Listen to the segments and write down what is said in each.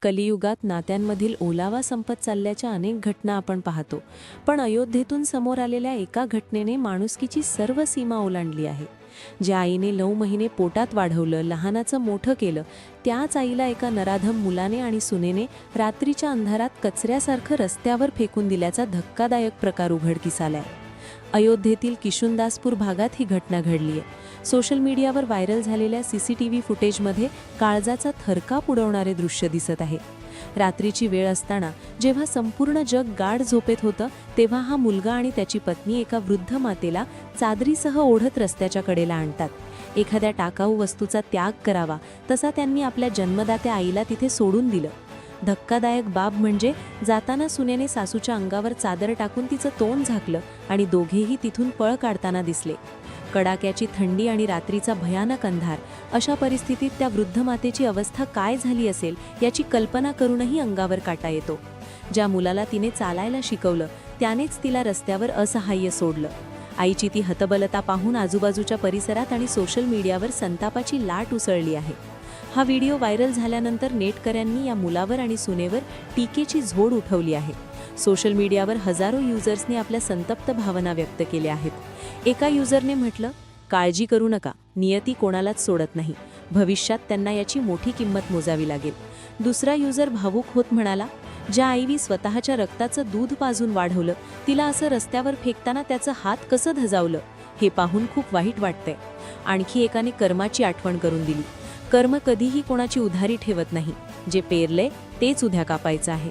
कलियुगात नात्यांमधील ओलावा संपत चालल्याच्या अनेक घटना आपण पाहतो. पण अयोध्येतून समोर आलेल्या एका घटनेने माणुसकीची सर्व सीमा ओलांडली आहे. ज्या आईने 9 महिने पोटात वाढवलं, लहानाचं मोठं केलं, त्याच आईला एका नराधम मुलाने आणि सुनेने रात्रीच्या अंधारात कचऱ्यासारखं रस्त्यावर फेकून दिल्याचा धक्कादायक प्रकार उघडकीस आलाय. अयोध्येतील किशुनदासपूर भागात ही घटना घडली आहे. सोशल मीडियावर व्हायरल झालेल्या CCTV फुटेजमध्ये काळजाचा थरकाप उडवणारे दृश्य दिसत आहे. रात्रीची वेळ असताना जेव्हा संपूर्ण जग गाढ झोपेत होतं, तेव्हा हा मुलगा आणि त्याची पत्नी एका वृद्ध मातेला चादरीसह ओढत रस्त्याच्या कडेला आणतात. एखाद्या टाकाऊ वस्तूचा त्याग करावा तसा त्यांनी आपल्या जन्मदात्या आईला तिथे सोडून दिलं. धक्कादायक बाब म्हणजे जाताना सुनेने सासूच्या अंगावर चादर टाकून तिचं तोंड झाकलं आणि दोघेही तिथून पळ काढताना दिसले. कडाक्याची थंडी आणि रात्रीचा भयानक अंधार, अशा परिस्थितीत त्या वृद्ध मातेची अवस्था काय झाली असेल याची कल्पना करूनही अंगावर काटा येतो. ज्या मुलाला तिने चालायला शिकवलं त्यानेच तिला रस्त्यावर असहाय्य सोडलं. आईची ती हतबलता पाहून आजूबाजूच्या परिसरात आणि सोशल मीडियावर संतापाची लाट उसळली आहे. हा व्हिडिओ व्हायरल झाल्यानंतर नेटकऱ्यांनी या मुलावर आणि सुनेवर टीकेची झोड उठवली आहे. सोशल मीडियावर हजारो युजर्सनी आपल्या संतप्त भावना व्यक्त केल्या आहेत. एका युजरने म्हटलं, काळजी करू नका, नियती कोणालाच सोडत नाही, भविष्यात त्यांना याची मोठी किंमत मोजावी लागेल. दुसरा युजर भावूक होत म्हणाला, ज्या आईने स्वतःच्या रक्ताचं दूध पाजून वाढवलं, तिला असं रस्त्यावर फेकताना त्याचं हात कसं धजावलं, हे पाहून खूप वाईट वाटतंय. आणखी एकाने कर्माची आठवण करून दिली. कर्म कधीही कोणाची उधारी ठेवत नाही, जे पेरले तेच उद्या कापायचं आहे.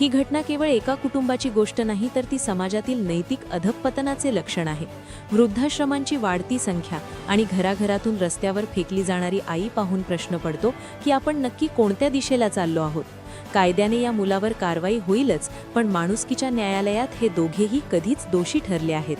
ही घटना केवळ एका कुटुंबाची गोष्ट नाही, तर ती समाजातील नैतिक अधःपतनाचे लक्षण आहे. वृद्धाश्रमांची वाढती संख्या आणि घराघरातून रस्त्यावर फेकली जाणारी आई पाहून प्रश्न पडतो की आपण नक्की कोणत्या दिशेला चाललो आहोत. कायद्याने या मुलावर कारवाई होईलच, पण माणुसकीच्या न्यायालयात हे दोघेही कधीच दोषी ठरले आहेत.